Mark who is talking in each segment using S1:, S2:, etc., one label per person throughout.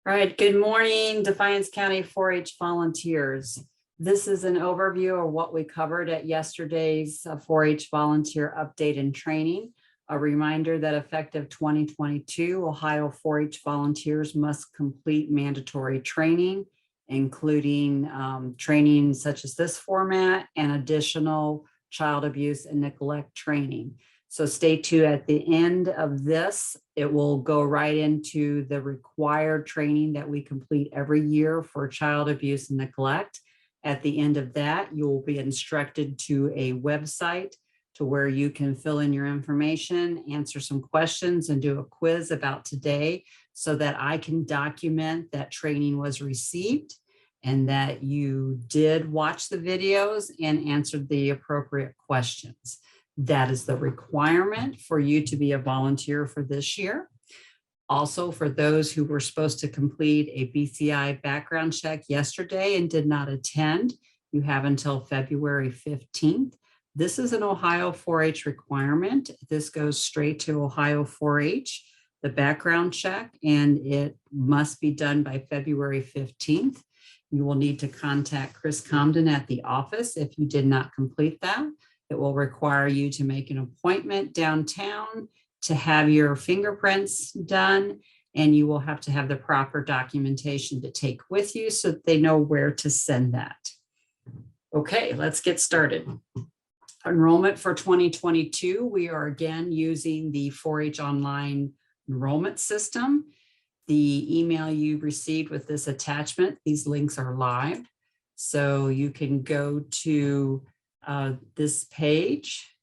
S1: All right, good morning, Defiance County 4-H volunteers. This is an overview of what we covered at yesterday's 4-H volunteer update and training. A reminder that effective 2022, Ohio 4-H volunteers must complete mandatory training, including training such as this format and additional child abuse and neglect training. So stay tuned. At the end of this, it will go right into the required training that we complete every year for child abuse and neglect. At the end of that, you will be instructed to a website to where you can fill in your information, answer some questions, and do a quiz about today so that I can document that training was received and that you did watch the videos and answered the appropriate questions. That is the requirement for you to be a volunteer for this year. Also, for those who were supposed to complete a BCI background check yesterday and did not attend, you have until February 15th. This is an Ohio 4-H requirement. This goes straight to Ohio 4-H, the background check, and it must be done by February 15th. You will need to contact Chris Comden at the office if you did not complete that. It will require you to make an appointment downtown to have your fingerprints done, and you will have to have the proper documentation to take with you so that they know where to send that. Okay, let's get started. Enrollment for 2022, we are again using the 4-H online enrollment system. The email you received with this attachment, these links are live. So you can go to this page,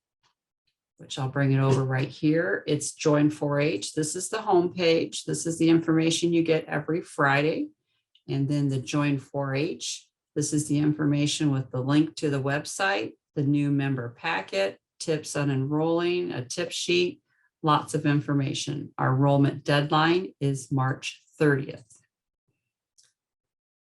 S1: which I'll bring it over right here. It's Join 4-H. This is the home page. This is the information you get every Friday. And then the Join 4-H. This is the information with the link to the website, the new member packet, tips on enrolling, a tip sheet, lots of information. Our enrollment deadline is March 30th.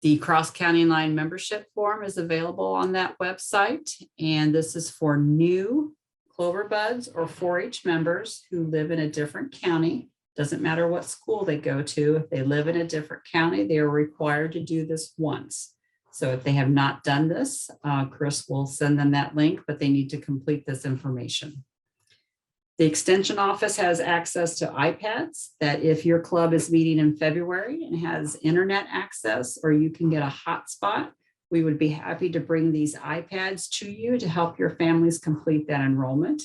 S1: The Cross County Line membership form is available on that website, and this is for new Clover Buds or 4-H members who live in a different county. Doesn't matter what school they go to. If they live in a different county, they are required to do this once. So if they have not done this, Chris will send them that link, but they need to complete this information. The Extension Office has access to iPads that if your club is meeting in February and has internet access, or you can get a hotspot, we would be happy to bring these iPads to you to help your families complete that enrollment.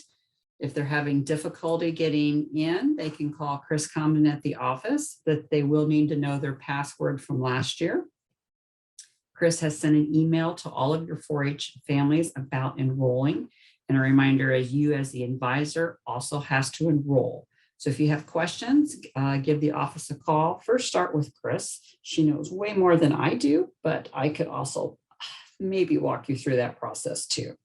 S1: If they're having difficulty getting in, they can call Chris Comden at the office, but they will need to know their password from last year. Chris has sent an email to all of your 4-H families about enrolling. And a reminder, as you as the advisor also has to enroll. So if you have questions, give the office a call. First, start with Chris. She knows way more than I do, but I could also maybe walk you through that process too.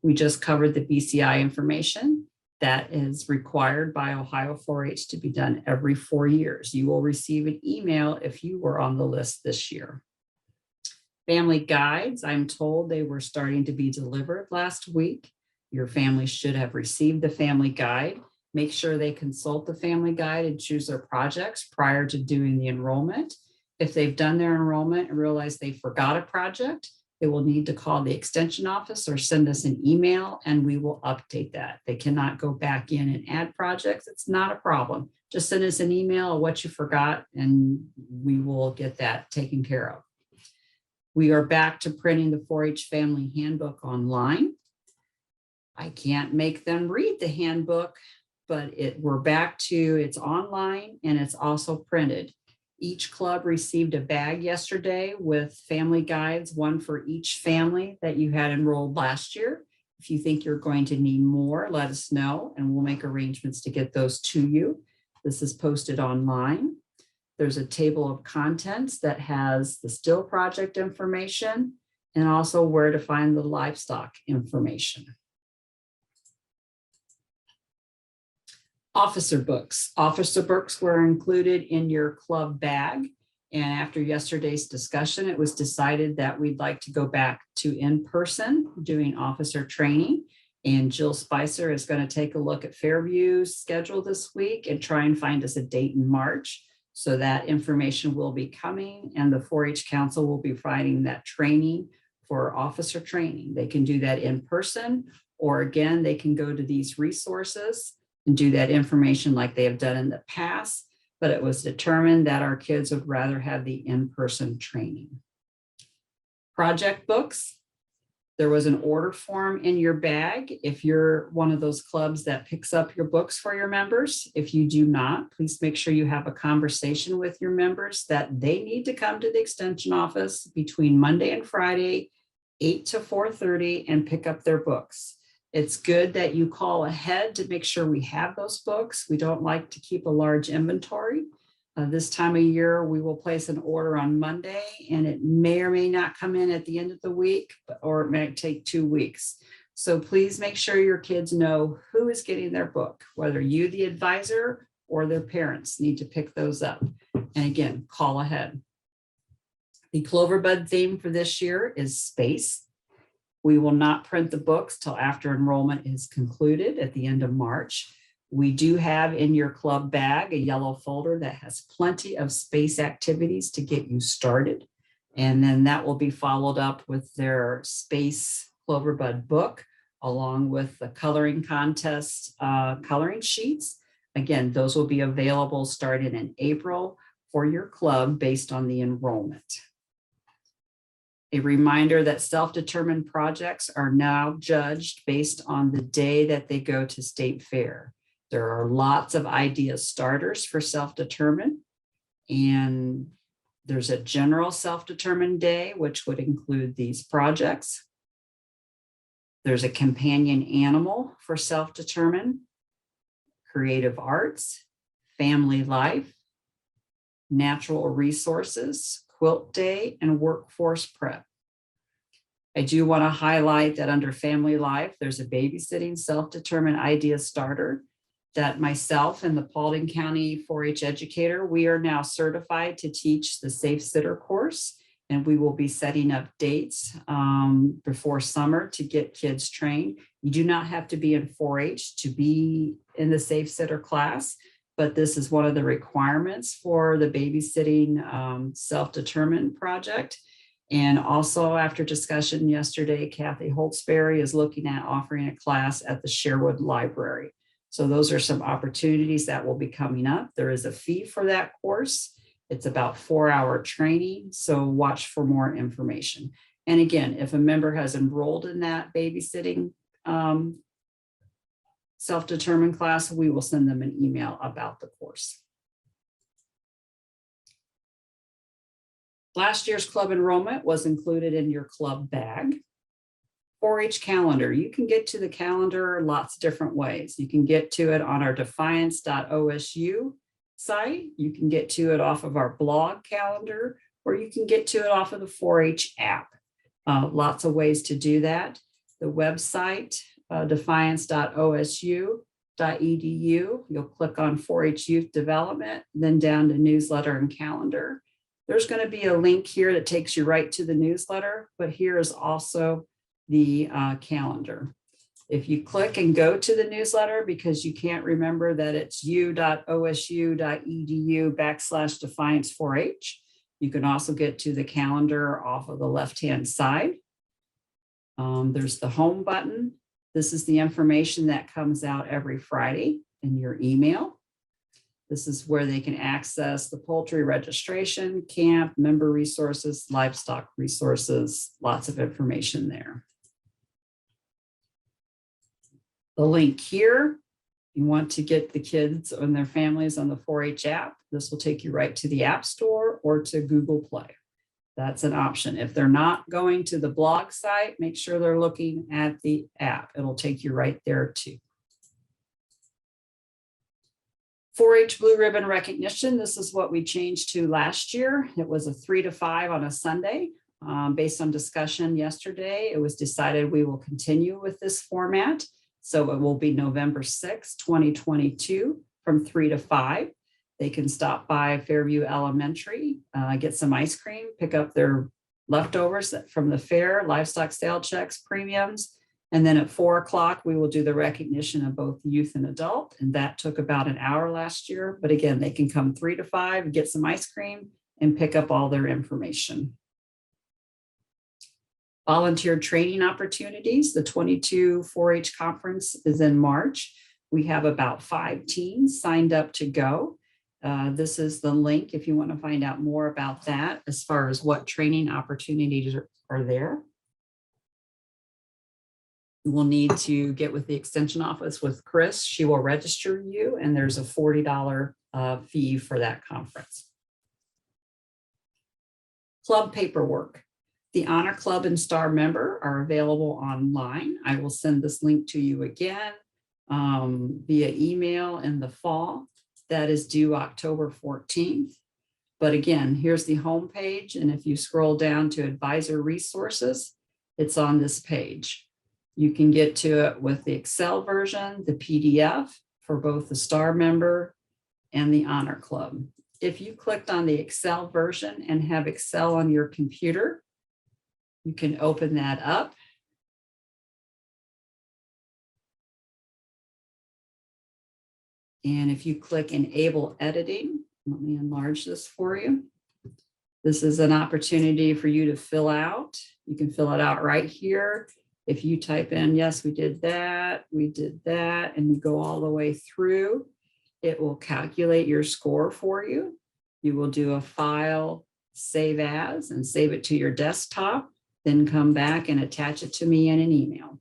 S1: We just covered the BCI information that is required by Ohio 4-H to be done every 4 years. You will receive an email if you were on the list this year. Family guides, I'm told they were starting to be delivered last week. Your family should have received the family guide. Make sure they consult the family guide and choose their projects prior to doing the enrollment. If they've done their enrollment and realize they forgot a project, they will need to call the extension office or send us an email and we will update that. They cannot go back in and add projects. It's not a problem. Just send us an email of what you forgot and we will get that taken care of. We are back to printing the 4-H Family Handbook online. I can't make them read the handbook, but we're back to it's online and it's also printed. Each club received a bag yesterday with family guides, one for each family that you had enrolled last year. If you think you're going to need more, let us know and we'll make arrangements to get those to you. This is posted online. There's a table of contents that has the still project information and also where to find the livestock information. Officer books. Officer books were included in your club bag. And after yesterday's discussion, it was decided that we'd like to go back to in-person doing officer training. And Jill Spicer is going to take a look at Fairview's schedule this week and try and find us a date in March So that information will be coming, and the 4-H Council will be providing that training for officer training. They can do that in person, or again, they can go to these resources and do that information like they have done in the past. But it was determined that our kids would rather have the in-person training. Project books. There was an order form in your bag if you're one of those clubs that picks up your books for your members. If you do not, please make sure you have a conversation with your members that they need to come to the extension office between Monday and Friday, 8 to 4:30, and pick up their books. It's good that you call ahead to make sure we have those books. We don't like to keep a large inventory. This time of year, we will place an order on Monday, and it may or may not come in at the end of the week, or it may take 2 weeks. So please make sure your kids know who is getting their book, whether you, the advisor, or their parents need to pick those up. And again, call ahead. The Cloverbud theme for this year is space. We will not print the books till after enrollment is concluded at the end of March. We do have in your club bag a yellow folder that has plenty of space activities to get you started. And then that will be followed up with their space Cloverbud book, along with the coloring contest coloring sheets. Again, those will be available starting in April for your club based on the enrollment. A reminder that self-determined projects are now judged based on the day that they go to state fair. There are lots of idea starters for self-determined, and there's a general self-determined day, which would include these projects. There's a companion animal for self-determined, creative arts, family life, natural resources, quilt day, and workforce prep. I do want to highlight that under family life, there's a babysitting self-determined idea starter that myself and the Paulding County 4-H educator, we are now certified to teach the Safe Sitter course, and we will be setting up dates before summer to get kids trained. You do not have to be in 4-H to be in the Safe Sitter class, but this is one of the requirements for the babysitting self-determined project. And also, after discussion yesterday, Kathy Holtzberry is looking at offering a class at the Sherwood Library. So those are some opportunities that will be coming up. There is a fee for that course. It's about 4-hour training, so watch for more information. And again, if a member has enrolled in that babysitting self-determined class, we will send them an email about the course. Last year's club enrollment was included in your club bag. 4-H calendar, you can get to the calendar lots of different ways. You can get to it on our defiance.osu site. You can get to it off of our blog calendar, or you can get to it off of the 4-H app. Lots of ways to do that. The website, defiance.osu.edu, you'll click on 4-H Youth Development, then down to newsletter and calendar. There's going to be a link here that takes you right to the newsletter, but here is also the calendar. If you click and go to the newsletter because you can't remember that it's u.osu.edu/Defiance4H, you can also get to the calendar off of the left-hand side. There's the home button. This is the information that comes out every Friday in your email. This is where they can access the poultry registration, camp, member resources, livestock resources, lots of information there. The link here, you want to get the kids and their families on the 4-H app. This will take you right to the App Store or to Google Play. That's an option. If they're not going to the blog site, make sure they're looking at the app. It'll take you right there too. 4-H Blue Ribbon Recognition. This is what we changed to last year. It was a 3 to 5 on a Sunday. Based on discussion yesterday, it was decided we will continue with this format. So it will be November 6, 2022 from 3 to 5. They can stop by Fairview Elementary, get some ice cream, pick up their leftovers from the fair, livestock sale checks, premiums, And then at 4 o'clock, we will do the recognition of both youth and adult. And that took about an hour last year. But again, they can come 3 to 5, get some ice cream, and pick up all their information. Volunteer training opportunities. The 22 4-H conference is in March. We have about 5 teams signed up to go. This is the link if you want to find out more about that as far as what training opportunities are there. You will need to get with the extension office with Chris. She will register you, and there's a $40 fee for that conference. Club paperwork. The Honor Club and Star member are available online. I will send this link to you again via email in the fall. That is due October 14th. But again, here's the home page. And if you scroll down to advisor resources, it's on this page. You can get to it with the Excel version, the PDF for both the Star member and the Honor Club. If you clicked on the Excel version and have Excel on your computer, you can open that up. And if you click Enable Editing, let me enlarge this for you. This is an opportunity for you to fill out. You can fill it out right here. If you type in, yes, we did that, and you go all the way through, it will calculate your score for you. You will do a file, save as, and save it to your desktop, then come back and attach it to me in an email.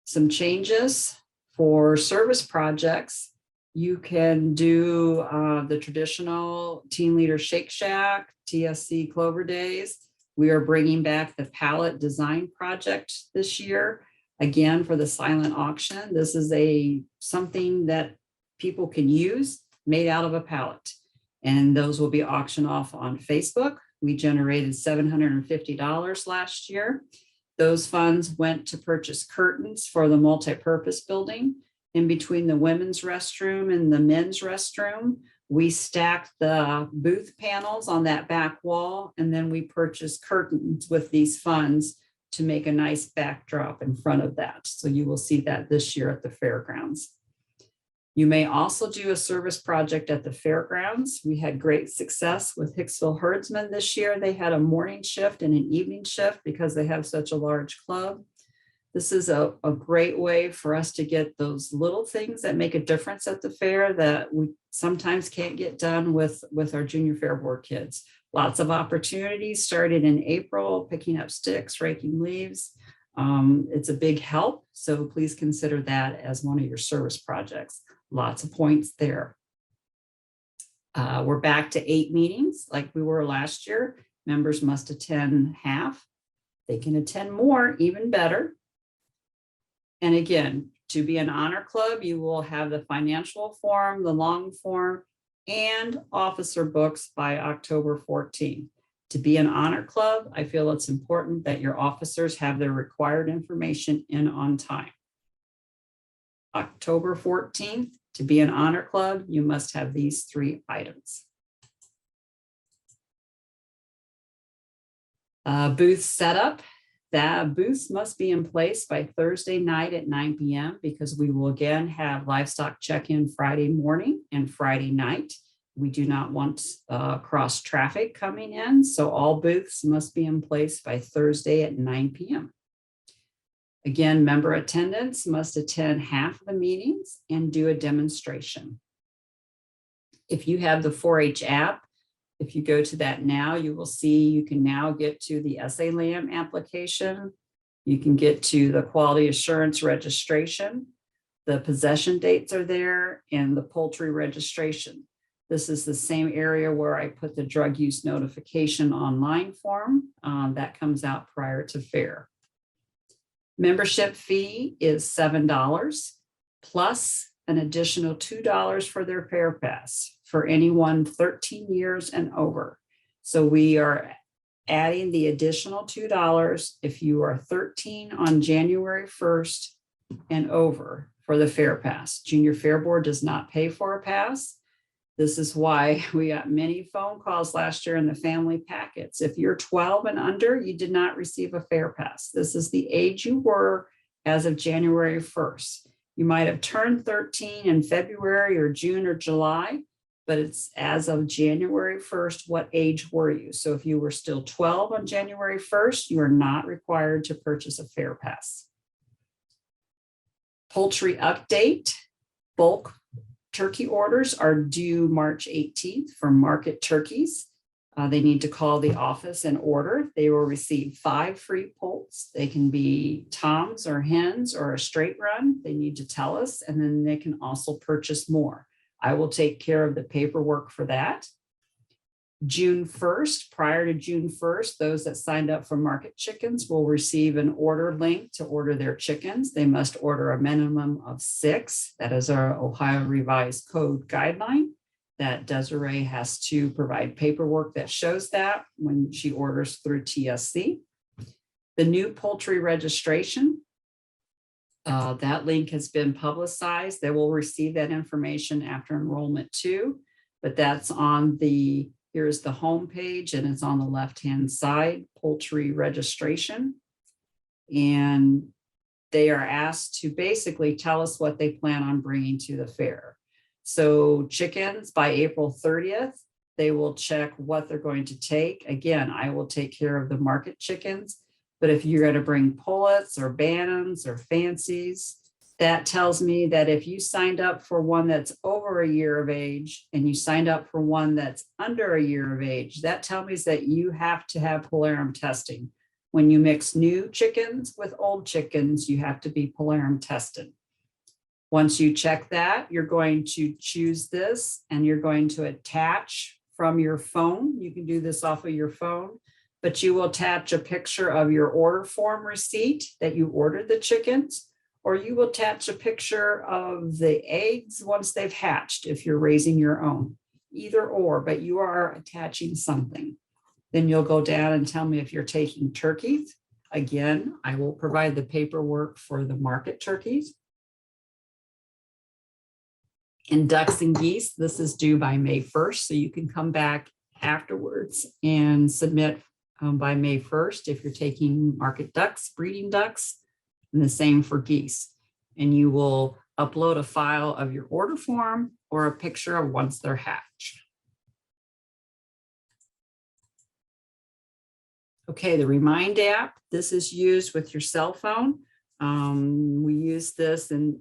S1: Some changes for service projects. You can do the traditional Teen Leader Shake Shack, TSC Clover Days. We are bringing back the palette design project this year. Again, for the silent auction, this is something that people can use made out of a palette. And those will be auctioned off on Facebook. We generated $750 last year. Those funds went to purchase curtains for the multi-purpose building. In between the women's restroom and the men's restroom, we stacked the booth panels on that back wall, and then we purchased curtains with these funds to make a nice backdrop in front of that. So you will see that this year at the fairgrounds. You may also do a service project at the fairgrounds. We had great success with Hicksville Herdsman this year. They had a morning shift and an evening shift because they have such a large club. This is a great way for us to get those little things that make a difference at the fair that we sometimes can't get done with our junior fair board kids. Lots of opportunities started in April, picking up sticks, raking leaves. It's a big help. So please consider that as one of your service projects. Lots of points there. We're back to 8 meetings like we were last year. Members must attend half. They can attend more, even better. And again, to be an honor club, you will have the financial form, the long form, and officer books by October 14th. To be an honor club, I feel it's important that your officers have their required information in on time. October 14th, to be an honor club, you must have these 3 items. Booth setup. That booths must be in place by Thursday night at 9 p.m. because we will again have livestock check-in Friday morning and Friday night. We do not want cross traffic coming in, so all booths must be in place by Thursday at 9 p.m. Again, member attendants must attend half of the meetings and do a demonstration. If you have the 4-H app, if you go to that now, you will see you can now get to the SALAM application. You can get to the quality assurance registration. The possession dates are there and the poultry registration. This is the same area where I put the drug use notification online form that comes out prior to fair. Membership fee is $7 plus an additional $2 for their fair pass for anyone 13 years and over. So we are adding the additional $2 if you are 13 on January 1st and over for the fair pass. Junior Fair Board does not pay for a pass. This is why we got many phone calls last year in the family packets. If you're 12 and under, you did not receive a fair pass. This is the age you were as of January 1st. You might have turned 13 in February or June or July, but it's as of January 1st, what age were you? So if you were still 12 on January 1st, you are not required to purchase a fair pass. Poultry update, bulk turkey orders are due March 18th for market turkeys. They need to call the office and order. They will receive 5 free poults. They can be toms or hens or a straight run. They need to tell us, and then they can also purchase more. I will take care of the paperwork for that. June 1st, prior to June 1st, those that signed up for market chickens will receive an order link to order their chickens. They must order a minimum of 6. That is our Ohio Revised Code guideline that Desiree has to provide paperwork that shows that when she orders through TSC. The new poultry registration, that link has been publicized. They will receive that information after enrollment too, but that's on the, here's the home page and it's on the left-hand side, poultry registration. And they are asked to basically tell us what they plan on bringing to the fair. So chickens by April 30th, they will check what they're going to take. Again, I will take care of the market chickens, but if you're going to bring pullets or bantams or fancies, that tells me that if you signed up for one that's over a year of age and you signed up for one that's under a year of age, that tells me that you have to have polarum testing. When you mix new chickens with old chickens, you have to be polarum tested. Once you check that, you're going to choose this and you're going to attach from your phone. You can do this off of your phone, but you will attach a picture of your order form receipt that you ordered the chickens, or you will attach a picture of the eggs once they've hatched if you're raising your own. Either or, but you are attaching something. Then you'll go down and tell me if you're taking turkeys. Again, I will provide the paperwork for the market turkeys. In ducks and geese, this is due by May 1st, so you can come back afterwards and submit by May 1st if you're taking market ducks, breeding ducks, and the same for geese. And you will upload a file of your order form or a picture of once they're hatched. Okay, the Remind app, this is used with your cell phone. We use this in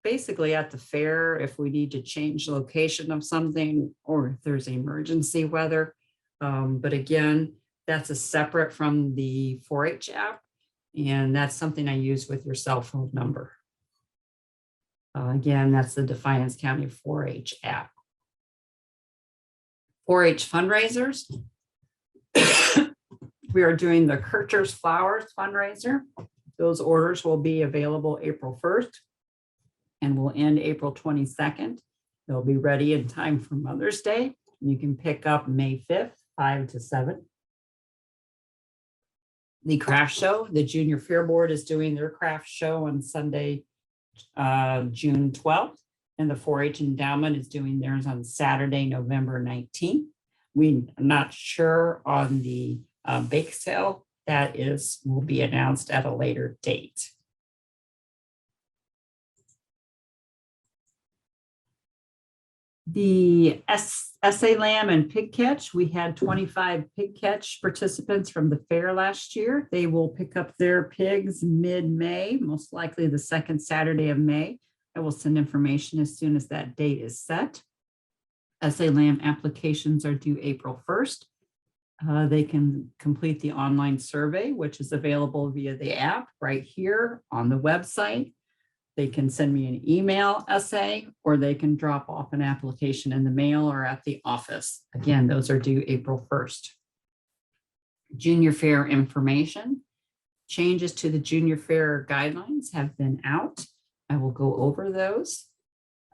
S1: basically at the fair if we need to change the location of something or if there's emergency weather. But again, that's a separate from the 4-H app, and that's something I use with your cell phone number. Again, that's the Defiance County 4-H app. 4-H fundraisers. We are doing the Kircher's Flowers fundraiser. Those orders will be available April 1st. And will end April 22nd. They'll be ready in time for Mother's Day. You can pick up May 5th, 5 to 7. The craft show, the Junior Fair Board is doing their craft show on Sunday, June 12th. And the 4-H Endowment is doing theirs on Saturday, November 19th. We're not sure on the bake sale. That will be announced at a later date. The SA Lamb and Pig Catch, we had 25 pig catch participants from the fair last year. They will pick up their pigs mid-May, most likely the second Saturday of May. I will send information as soon as that date is set. SA Lamb applications are due April 1st. They can complete the online survey, which is available via the app right here on the website. They can send me an email essay, or they can drop off an application in the mail or at the office. Again, those are due April 1st. Junior Fair information. Changes to the Junior Fair guidelines have been out. I will go over those.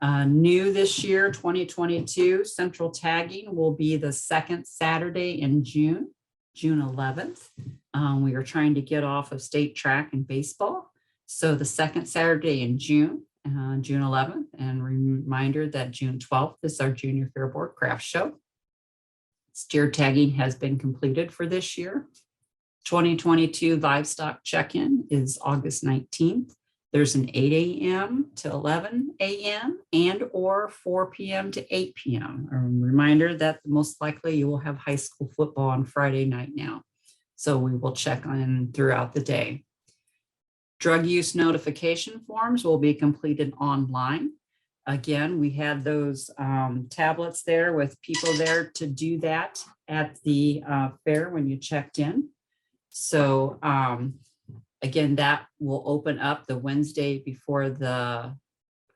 S1: New this year, 2022, central tagging will be the second Saturday in June, June 11th. We are trying to get off of state track and baseball. So the second Saturday in June, June 11th, and reminder that June 12th is our Junior Fair Board Craft Show. Steer tagging has been completed for this year. 2022 livestock check-in is August 19th. There's an 8 a.m. to 11 a.m. and or 4 p.m. to 8 p.m. A reminder that most likely you will have high school football on Friday night now. So we will check on throughout the day. Drug use notification forms will be completed online. Again, we had those tablets there with people there to do that at the fair when you checked in. So again, that will open up the Wednesday before the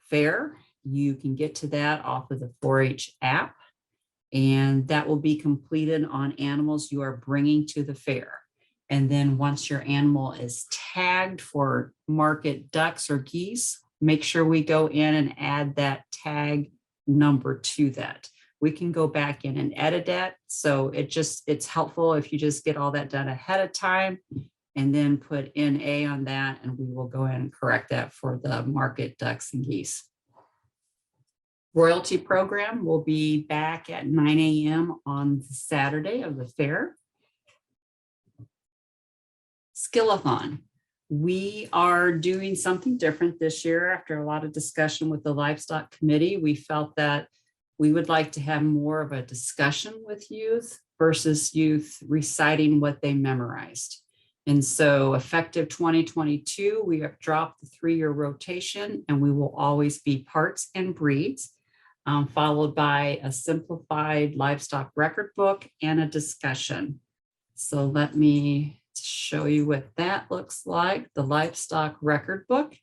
S1: fair. You can get to that off of the 4-H app, and that will be completed on animals you are bringing to the fair. And then once your animal is tagged for market ducks or geese, make sure we go in and add that tag number to that. We can go back in and edit that. So it's helpful if you just get all that done ahead of time and then put NA on that, and we will go in and correct that for the market ducks and geese. Royalty program will be back at 9 a.m. on Saturday of the fair. Skillathon. We are doing something different this year. After a lot of discussion with the livestock committee, we felt that we would like to have more of a discussion with youth versus youth reciting what they memorized. And so effective 2022, we have dropped the 3-year rotation, and we will always be parts and breeds, followed by a simplified livestock record book and a discussion. So let me show you what that looks like. The livestock record book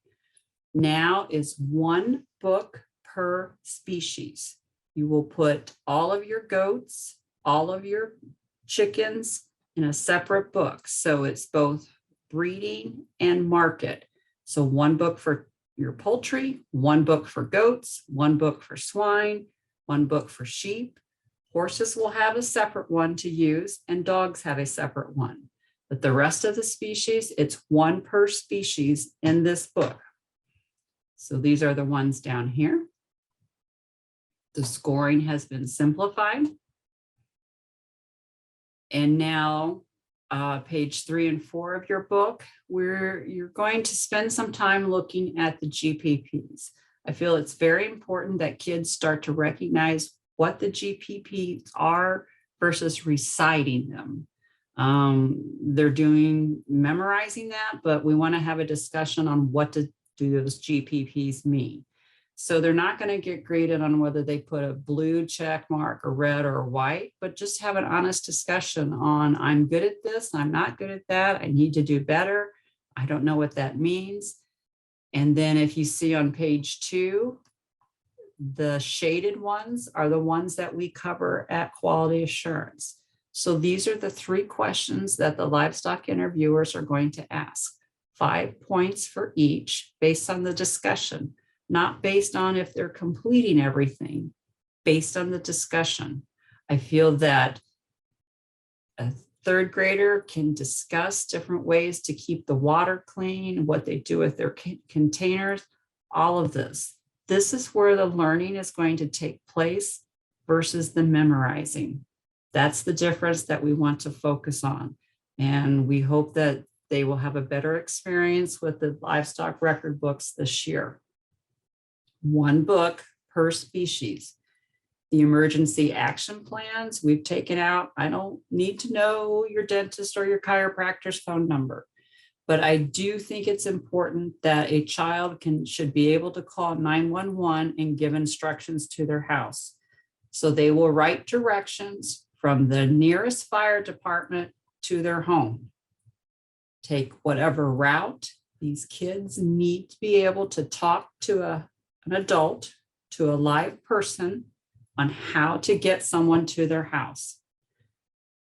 S1: now is 1 book per species. You will put all of your goats, all of your chickens in a separate book. So it's both breeding and market. So 1 book for your poultry, 1 book for goats, 1 book for swine, 1 book for sheep. Horses will have a separate one to use, and dogs have a separate one. But the rest of the species, it's 1 per species in this book. So these are the ones down here. The scoring has been simplified. And now page 3 and 4 of your book, where you're going to spend some time looking at the GPPs. I feel it's very important that kids start to recognize what the GPPs are versus reciting them. They're memorizing that, but we want to have a discussion on what do those GPPs mean. So they're not going to get graded on whether they put a blue check mark or red or white, but just have an honest discussion on, I'm good at this, I'm not good at that, I need to do better, I don't know what that means. And then if you see on page 2, the shaded ones are the ones that we cover at quality assurance. So these are the 3 questions that the livestock interviewers are going to ask. 5 points for each based on the discussion, not based on if they're completing everything, based on the discussion. I feel that a 3rd grader can discuss different ways to keep the water clean, what they do with their containers, all of this. This is where the learning is going to take place versus the memorizing. That's the difference that we want to focus on. And we hope that they will have a better experience with the livestock record books this year. 1 book per species. The emergency action plans we've taken out. I don't need to know your dentist or your chiropractor's phone number, but I do think it's important that a child should be able to call 911 and give instructions to their house. So they will write directions from the nearest fire department to their home. Take whatever route. These kids need to be able to talk to an adult, to a live person, on how to get someone to their house.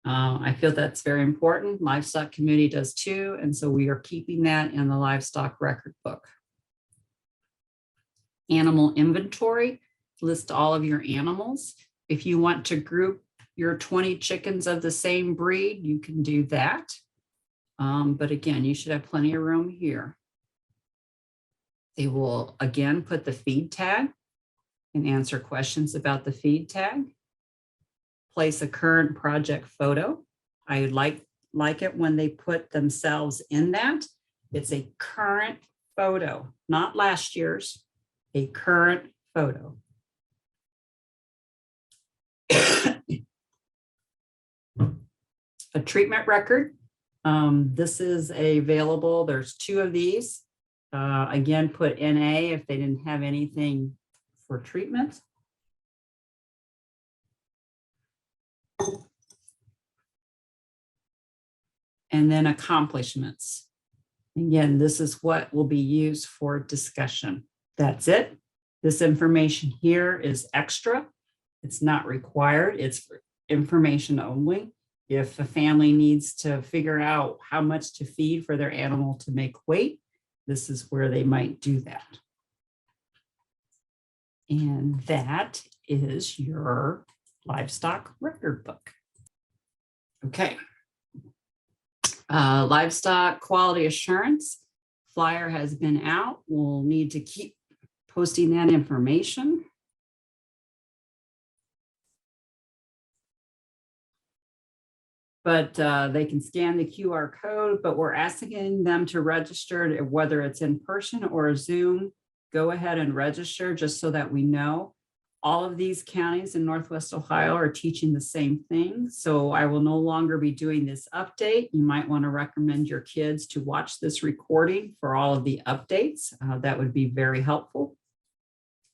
S1: I feel that's very important. Livestock committee does too. And so we are keeping that in the livestock record book. Animal inventory, list all of your animals. If you want to group your 20 chickens of the same breed, you can do that. But again, you should have plenty of room here. They will again put the feed tag and answer questions about the feed tag. Place a current project photo. I like like it when they put themselves in that. It's a current photo, not last year's, a current photo. A treatment record. This is available. There's 2 of these. Again, put NA if they didn't have anything for treatment. And then accomplishments. Again, this is what will be used for discussion. That's it. This information here is extra. It's not required. It's for information only. If a family needs to figure out how much to feed for their animal to make weight, this is where they might do that. And that is your livestock record book. Okay. Livestock quality assurance flyer has been out. We'll need to keep posting that information. But they can scan the QR code, but we're asking them to register, whether it's in person or Zoom. Go ahead and register just so that we know. All of these counties in Northwest Ohio are teaching the same thing. So I will no longer be doing this update. You might want to recommend your kids to watch this recording for all of the updates. That would be very helpful.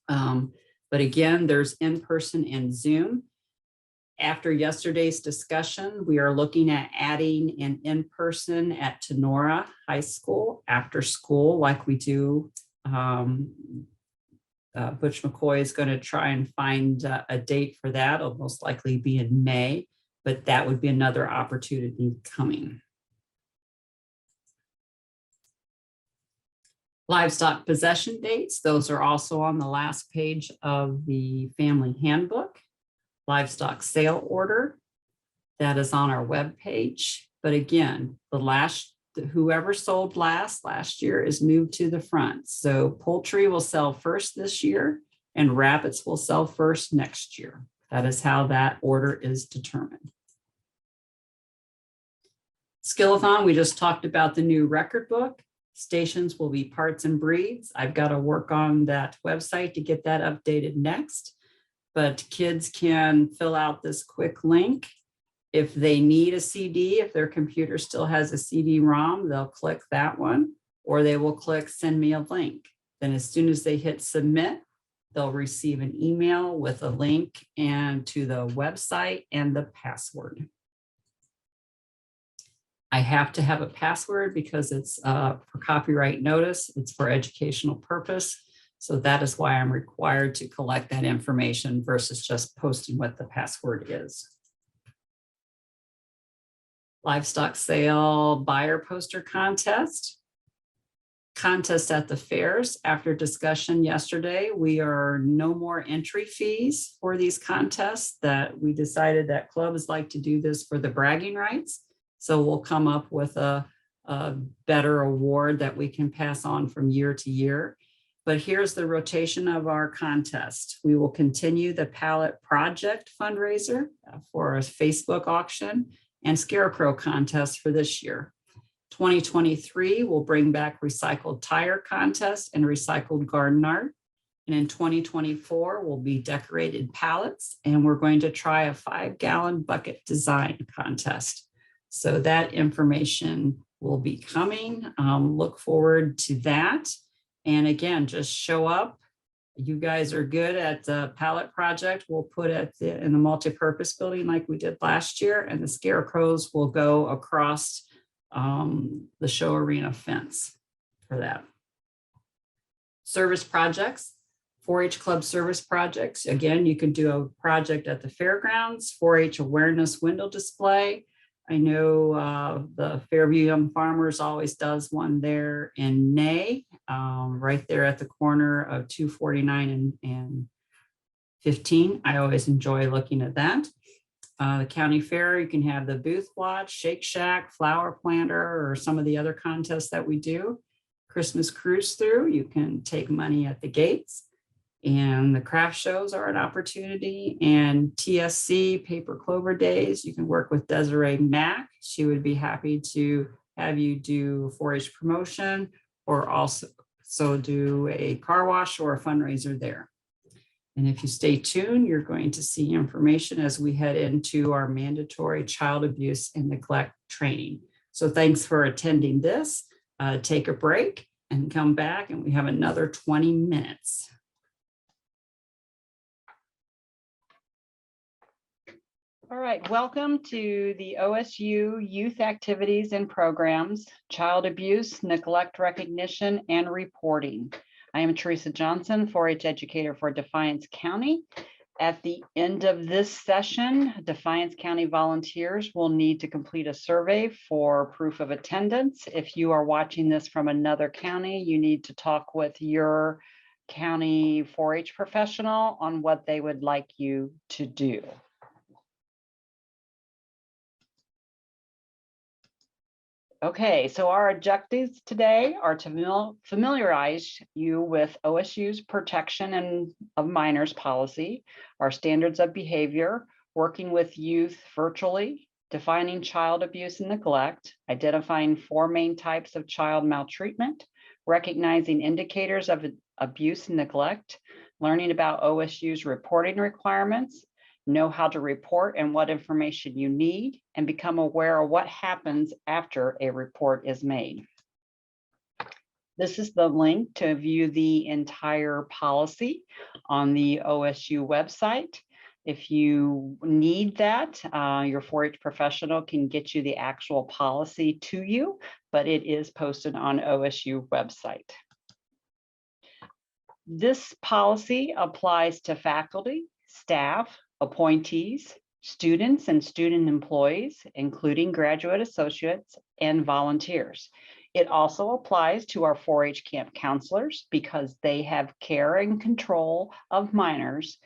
S1: But again, there's in-person and Zoom. After yesterday's discussion, we are looking at adding an in-person at Tenora High School after school like we do. Butch McCoy is going to try and find a date for that. It'll most likely be in May, but that would be another opportunity coming. Livestock possession dates, those are also on the last page of the family handbook. Livestock sale order, that is on our webpage. But again, whoever sold last year is moved to the front. So poultry will sell first this year and rabbits will sell first next year. That is how that order is determined. Skillathon, we just talked about the new record book. Stations will be parts and breeds. I've got to work on that website to get that updated next. But kids can fill out this quick link. If they need a CD, if their computer still has a CD-ROM, they'll click that one, or they will click send me a link. Then as soon as they hit submit, they'll receive an email with a link and to the website and the password. I have to have a password because it's for copyright notice. It's for educational purpose. So that is why I'm required to collect that information versus just posting what the password is. Livestock sale buyer poster contest. Contest at the fairs. After discussion yesterday, we are no more entry fees for these contests. That we decided that clubs like to do this for the bragging rights. So we'll come up with a better award that we can pass on from year to year. But here's the rotation of our contest. We will continue the pallet project fundraiser for a Facebook auction and scarecrow contest for this year. 2023 will bring back recycled tire contest and recycled garden art. And in 2024 will be decorated pallets, and we're going to try a 5-gallon bucket design contest. So that information will be coming. Look forward to that. And again, just show up. You guys are good at the pallet project. We'll put it in the multi-purpose building like we did last year, and the scarecrows will go across the show arena fence for that. Service projects, 4-H club service projects. Again, you can do a project at the fairgrounds, 4-H awareness window display. I know the Fairview Young Farmers always does one there in May, right there at the corner of 249 and 15. I always enjoy looking at that. The county fair, you can have the booth watch, Shake Shack, flower planter, or some of the other contests that we do. Christmas cruise through, you can take money at the gates. And the craft shows are an opportunity, and TSC Paper Clover Days. You can work with Desiree Mack. She would be happy to have you do 4-H promotion or also do a car wash or a fundraiser there. And if you stay tuned, you're going to see information as we head into our mandatory child abuse and neglect training. So thanks for attending this. Take a break and come back, and we have another 20 minutes.
S2: All right, welcome to the OSU Youth Activities and Programs, Child Abuse, Neglect Recognition, and Reporting. I am Teresa Johnson, 4-H educator for Defiance County. At the end of this session, Defiance County volunteers will need to complete a survey for proof of attendance. If you are watching this from another county, you need to talk with your county 4-H professional on what they would like you to do. Okay, so our objectives today are to familiarize you with OSU's protection of minors policy, our standards of behavior, working with youth virtually, defining child abuse and neglect, identifying 4 main types of child maltreatment, recognizing indicators of abuse and neglect, learning about OSU's reporting requirements, know how to report and what information you need, and become aware of what happens after a report is made. This is the link to view the entire policy on the OSU website. If you need that, your 4-H professional can get you the actual policy to you, but it is posted on OSU website. This policy applies to faculty, staff, appointees, students and student employees, including graduate associates and volunteers. It also applies to our 4-H camp counselors because they have care and control of minors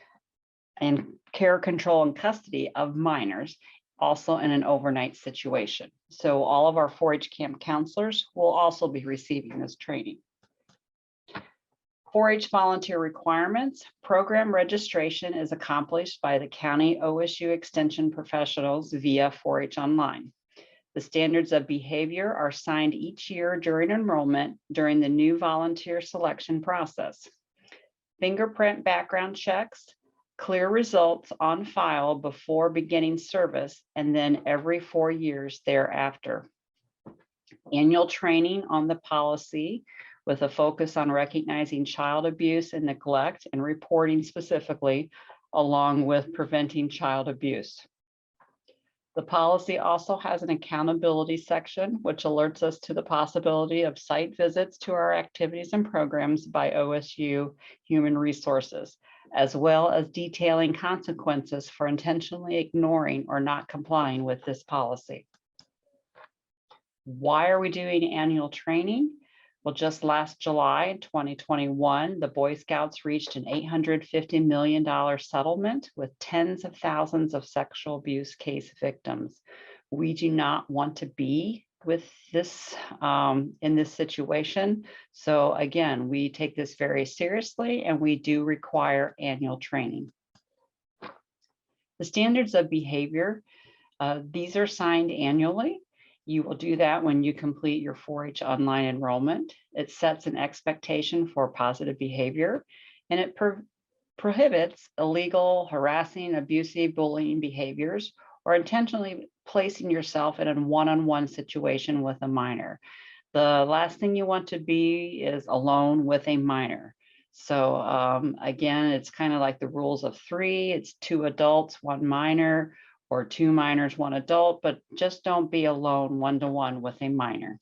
S2: and care, control, and custody of minors, also in an overnight situation. So all of our 4-H camp counselors will also be receiving this training. 4-H volunteer requirements. Program registration is accomplished by the county OSU extension professionals via 4-H online. The standards of behavior are signed each year during enrollment during the new volunteer selection process. Fingerprint background checks, clear results on file before beginning service, and then every 4 years thereafter. Annual training on the policy with a focus on recognizing child abuse and neglect and reporting specifically, along with preventing child abuse. The policy also has an accountability section, which alerts us to the possibility of site visits to our activities and programs by OSU Human Resources, as well as detailing consequences for intentionally ignoring or not complying with this policy. Why are we doing annual training? Well, just last July, 2021, the Boy Scouts reached an $850 million settlement with tens of thousands of sexual abuse case victims. We do not want to be with this in this situation. So again, we take this very seriously and we do require annual training. The standards of behavior, these are signed annually. You will do that when you complete your 4-H online enrollment. It sets an expectation for positive behavior, and it prohibits illegal, harassing, abusive, bullying behaviors, or intentionally placing yourself in a one-on-one situation with a minor. The last thing you want to be is alone with a minor. So again, it's kind of like the rules of 3. It's 2 adults, 1 minor, or 2 minors, 1 adult, but just don't be alone one-to-one with a minor.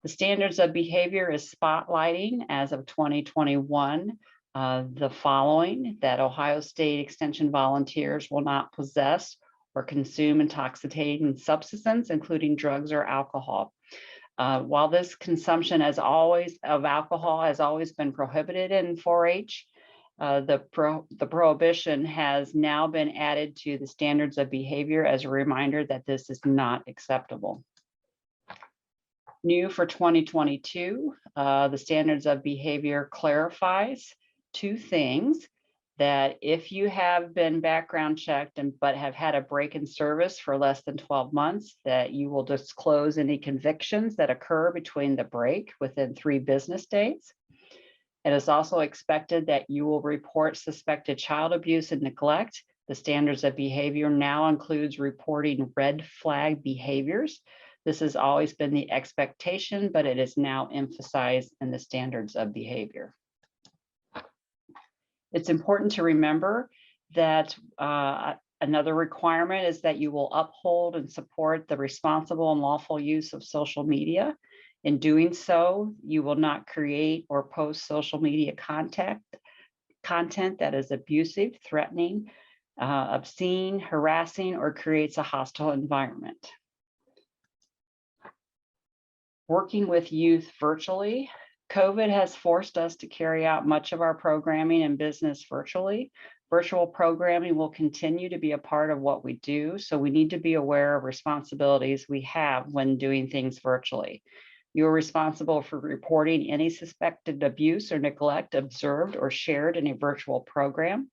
S2: The standards of behavior is spotlighting as of 2021, the following: that Ohio State Extension volunteers will not possess or consume intoxicating substances, including drugs or alcohol. While this consumption of alcohol has always been prohibited in 4-H, the prohibition has now been added to the standards of behavior as a reminder that this is not acceptable. New for 2022, the standards of behavior clarifies two things: that if you have been background checked but have had a break in service for less than 12 months, that you will disclose any convictions that occur between the break within 3 business days. It is also expected that you will report suspected child abuse and neglect. The standards of behavior now includes reporting red flag behaviors. This has always been the expectation, but it is now emphasized in the standards of behavior. It's important to remember that another requirement is that you will uphold and support the responsible and lawful use of social media. In doing so, you will not create or post social media content that is abusive, threatening, obscene, harassing, or creates a hostile environment. Working with youth virtually. COVID has forced us to carry out much of our programming and business virtually. Virtual programming will continue to be a part of what we do, so we need to be aware of responsibilities we have when doing things virtually. You are responsible for reporting any suspected abuse or neglect observed or shared in a virtual program.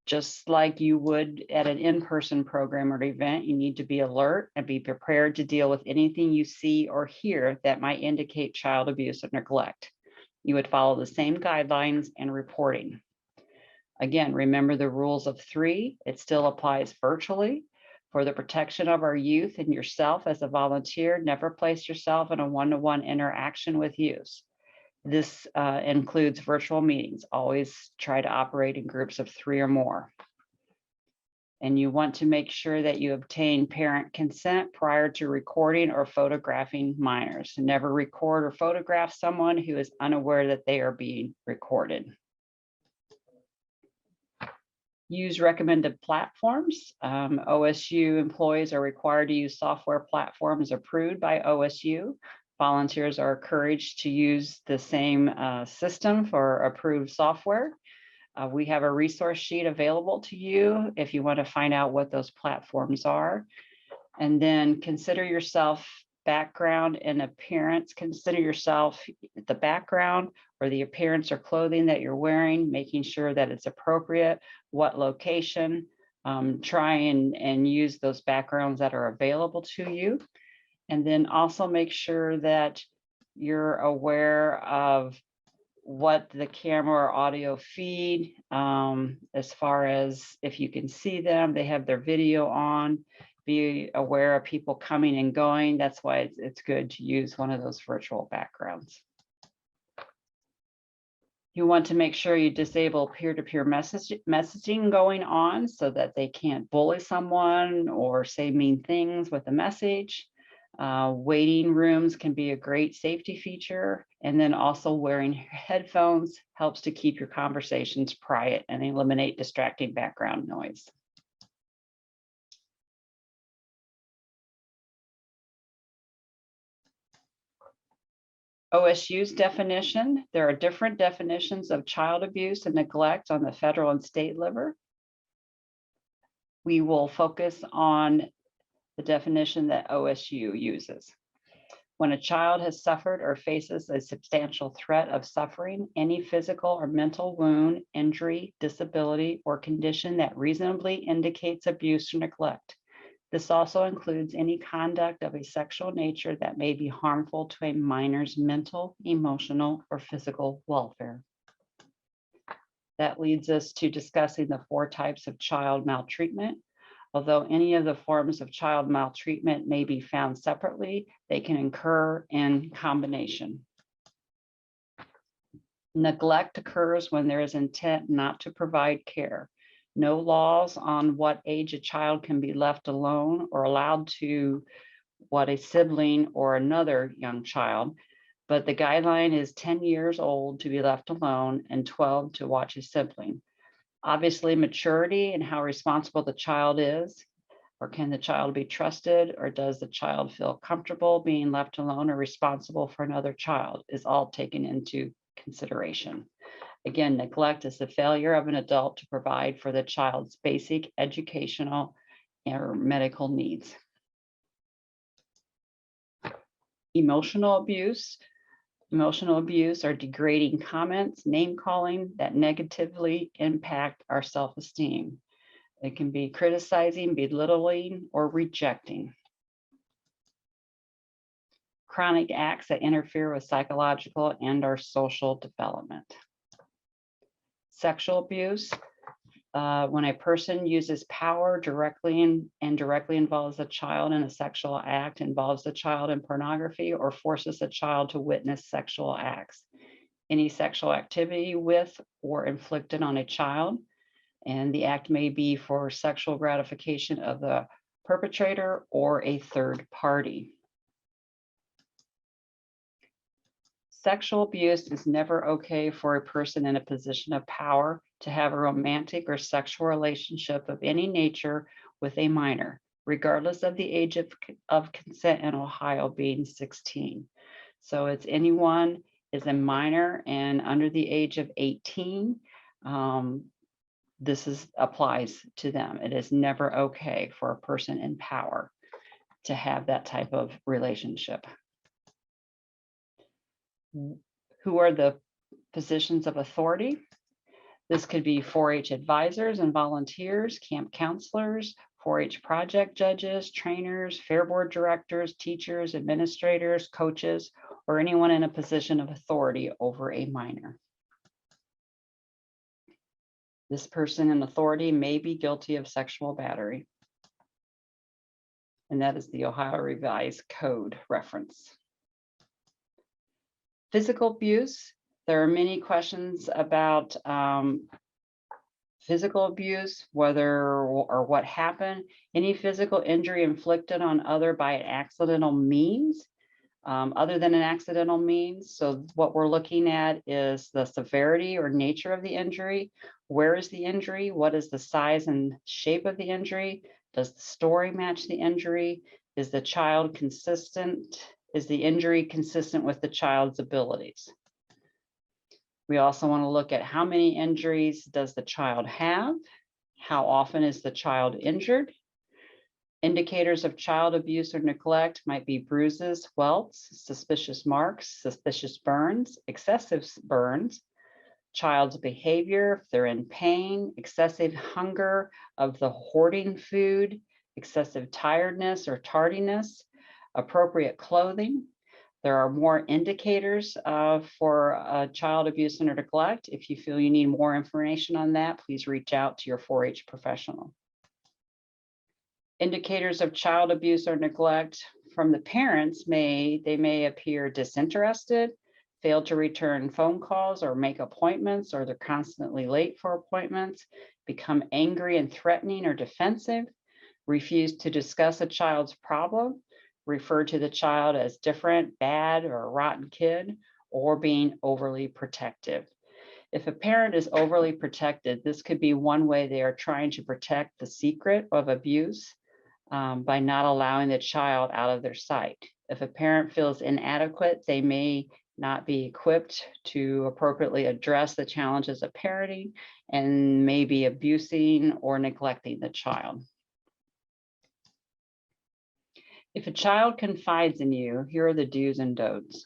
S2: Just like you would at an in-person program or event, you need to be alert and be prepared to deal with anything you see or hear that might indicate child abuse or neglect. You would follow the same guidelines and reporting. Again, remember the rules of 3. It still applies virtually. For the protection of our youth and yourself as a volunteer, never place yourself in a one-to-one interaction with youth. This includes virtual meetings. Always try to operate in groups of 3 or more. And you want to make sure that you obtain parent consent prior to recording or photographing minors. Never record or photograph someone who is unaware that they are being recorded. Use recommended platforms. OSU employees are required to use software platforms approved by OSU. Volunteers are encouraged to use the same system for approved software. We have a resource sheet available to you if you want to find out what those platforms are. And then consider yourself background and appearance. Consider yourself the background or the appearance or clothing that you're wearing, making sure that it's appropriate, what location. Try and use those backgrounds that are available to you. And then also make sure that you're aware of what the camera or audio feed, as far as if you can see them, they have their video on. Be aware of people coming and going. That's why it's good to use one of those virtual backgrounds. You want to make sure you disable peer-to-peer messaging going on so that they can't bully someone or say mean things with a message. Waiting rooms can be a great safety feature. And then also wearing headphones helps to keep your conversations quiet and eliminate distracting background noise. OSU's definition. There are different definitions of child abuse and neglect on the federal and state level. We will focus on the definition that OSU uses. When a child has suffered or faces a substantial threat of suffering any physical or mental wound, injury, disability, or condition that reasonably indicates abuse or neglect. This also includes any conduct of a sexual nature that may be harmful to a minor's mental, emotional, or physical welfare. That leads us to discussing the 4 types of child maltreatment. Although any of the forms of child maltreatment may be found separately, they can occur in combination. Neglect occurs when there is intent not to provide care. No laws on what age a child can be left alone or allowed to what a sibling or another young child, but the guideline is 10 years old to be left alone and 12 to watch a sibling. Obviously, maturity and how responsible the child is, or can the child be trusted, or does the child feel comfortable being left alone or responsible for another child, is all taken into consideration. Again, neglect is the failure of an adult to provide for the child's basic educational or medical needs. Emotional abuse. Emotional abuse are degrading comments, name calling that negatively impact our self-esteem. It can be criticizing, belittling, or rejecting. Chronic acts that interfere with psychological and our social development. Sexual abuse, when a person uses power directly and directly involves a child in a sexual act, involves the child in pornography, or forces a child to witness sexual acts. Any sexual activity with or inflicted on a child, and the act may be for sexual gratification of the perpetrator or a third party. Sexual abuse is never okay for a person in a position of power to have a romantic or sexual relationship of any nature with a minor, regardless of the age of consent in Ohio being 16. So it's anyone is a minor and under the age of 18, this applies to them. It is never okay for a person in power to have that type of relationship. Who are the positions of authority? This could be 4-H advisors and volunteers, camp counselors, 4-H project judges, trainers, fair board directors, teachers, administrators, coaches, or anyone in a position of authority over a minor. This person in authority may be guilty of sexual battery. And that is the Ohio Revised Code reference. Physical abuse. There are many questions about physical abuse, whether or what happened. Any physical injury inflicted on other by an accidental means, other than an accidental means. So what we're looking at is the severity or nature of the injury. Where is the injury? What is the size and shape of the injury? Does the story match the injury? Is the child consistent? Is the injury consistent with the child's abilities? We also want to look at how many injuries does the child have? How often is the child injured? Indicators of child abuse or neglect might be bruises, welts, suspicious marks, suspicious burns, excessive burns, child's behavior, if they're in pain, excessive hunger of the hoarding food, excessive tiredness or tardiness, appropriate clothing. There are more indicators for child abuse and neglect. If you feel you need more information on that, please reach out to your 4-H professional. Indicators of child abuse or neglect from the parents may appear disinterested, fail to return phone calls or make appointments, or they're constantly late for appointments, become angry and threatening or defensive, refuse to discuss a child's problem, refer to the child as different, bad, or a rotten kid, or being overly protective. If a parent is overly protected, this could be one way they are trying to protect the secret of abuse by not allowing the child out of their sight. If a parent feels inadequate, they may not be equipped to appropriately address the challenges of parenting and may be abusing or neglecting the child. If a child confides in you, here are the do's and don'ts.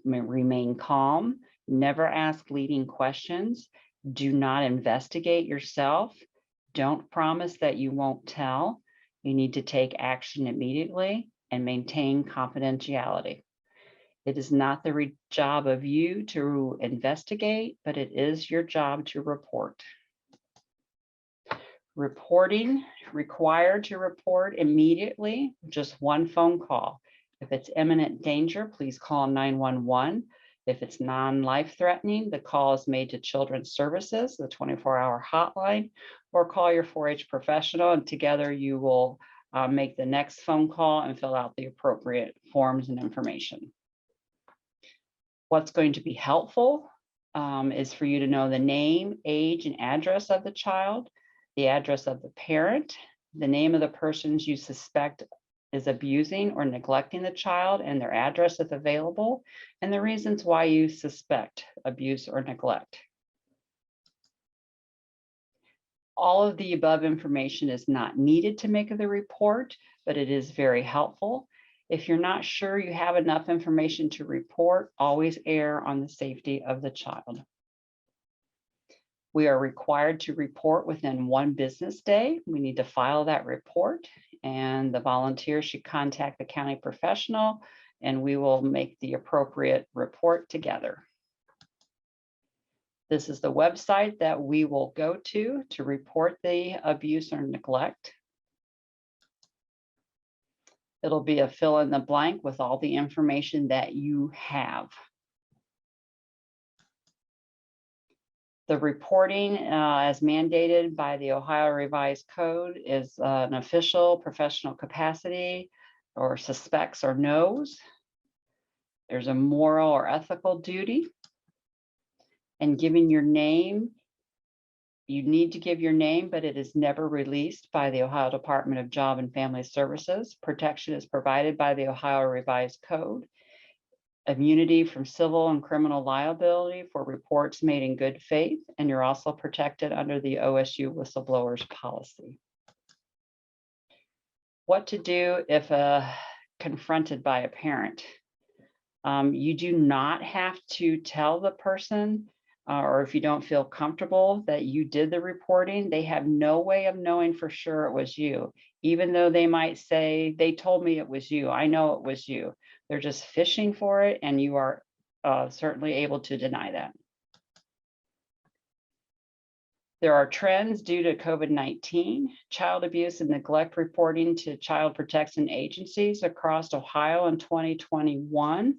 S2: Remain calm, never ask leading questions, do not investigate yourself, don't promise that you won't tell. You need to take action immediately and maintain confidentiality. It is not the job of you to investigate, but it is your job to report. Reporting, required to report immediately, just one phone call. If it's imminent danger, please call 911. If it's non-life threatening, the call is made to Children's Services, the 24-hour hotline, or call your 4-H professional, and together you will make the next phone call and fill out the appropriate forms and information. What's going to be helpful is for you to know the name, age, and address of the child, the address of the parent, the name of the persons you suspect is abusing or neglecting the child and their address if available, and the reasons why you suspect abuse or neglect. All of the above information is not needed to make the report, but it is very helpful. If you're not sure you have enough information to report, always err on the safety of the child. We are required to report within 1 business day. We need to file that report, and the volunteer should contact the county professional, and we will make the appropriate report together. This is the website that we will go to report the abuse or neglect. It'll be a fill in the blank with all the information that you have. The reporting, as mandated by the Ohio Revised Code, is an official professional capacity or suspects or knows. There's a moral or ethical duty. And giving your name, you need to give your name, but it is never released by the Ohio Department of Job and Family Services. Protection is provided by the Ohio Revised Code. Immunity from civil and criminal liability for reports made in good faith, and you're also protected under the OSU whistleblowers policy. What to do if confronted by a parent? You do not have to tell the person, or if you don't feel comfortable that you did the reporting, they have no way of knowing for sure it was you. Even though they might say, they told me it was you, I know it was you. They're just fishing for it, and you are certainly able to deny that. There are trends due to COVID-19. Child abuse and neglect reporting to child protection agencies across Ohio in 2021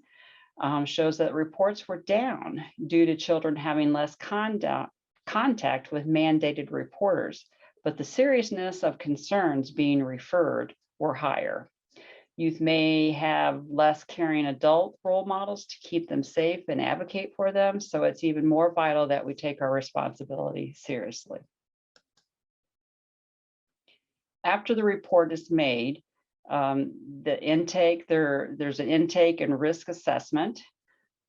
S2: shows that reports were down due to children having less contact with mandated reporters, but the seriousness of concerns being referred were higher. Youth may have less caring adult role models to keep them safe and advocate for them, so it's even more vital that we take our responsibility seriously. After the report is made, the intake, there's an intake and risk assessment.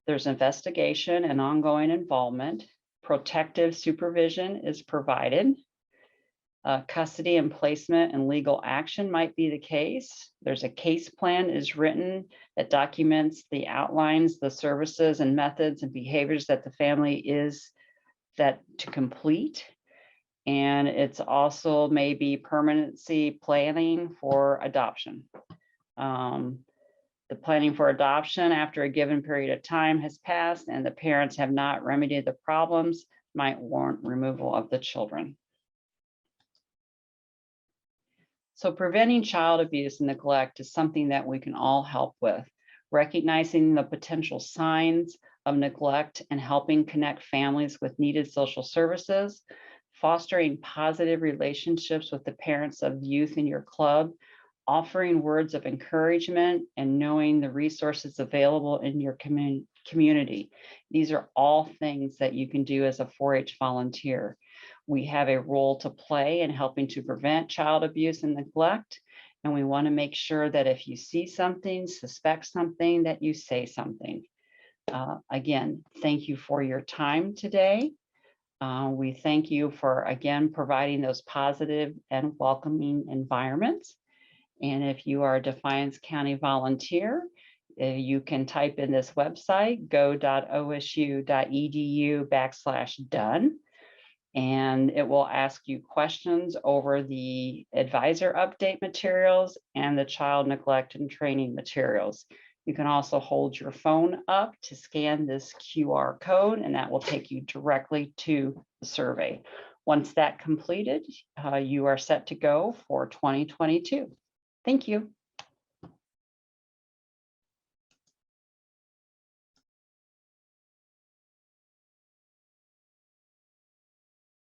S2: There's investigation and ongoing involvement. Protective supervision is provided. Custody and placement and legal action might be the case. There's a case plan is written that documents the outlines, the services and methods and behaviors that the family is to complete. And it's also maybe permanency planning for adoption. The planning for adoption after a given period of time has passed and the parents have not remedied the problems might warrant removal of the children. So preventing child abuse and neglect is something that we can all help with. Recognizing the potential signs of neglect and helping connect families with needed social services, fostering positive relationships with the parents of youth in your club, offering words of encouragement, and knowing the resources available in your community. These are all things that you can do as a 4-H volunteer. We have a role to play in helping to prevent child abuse and neglect. And we want to make sure that if you see something, suspect something, that you say something. Again, thank you for your time today. We thank you for, again, providing those positive and welcoming environments. And if you are a Defiance County volunteer, you can type in this website, go.osu.edu/done. And it will ask you questions over the advisor update materials and the child neglect and training materials. You can also hold your phone up to scan this QR code, and that will take you directly to the survey. Once that's completed, you are set to go for 2022. Thank you.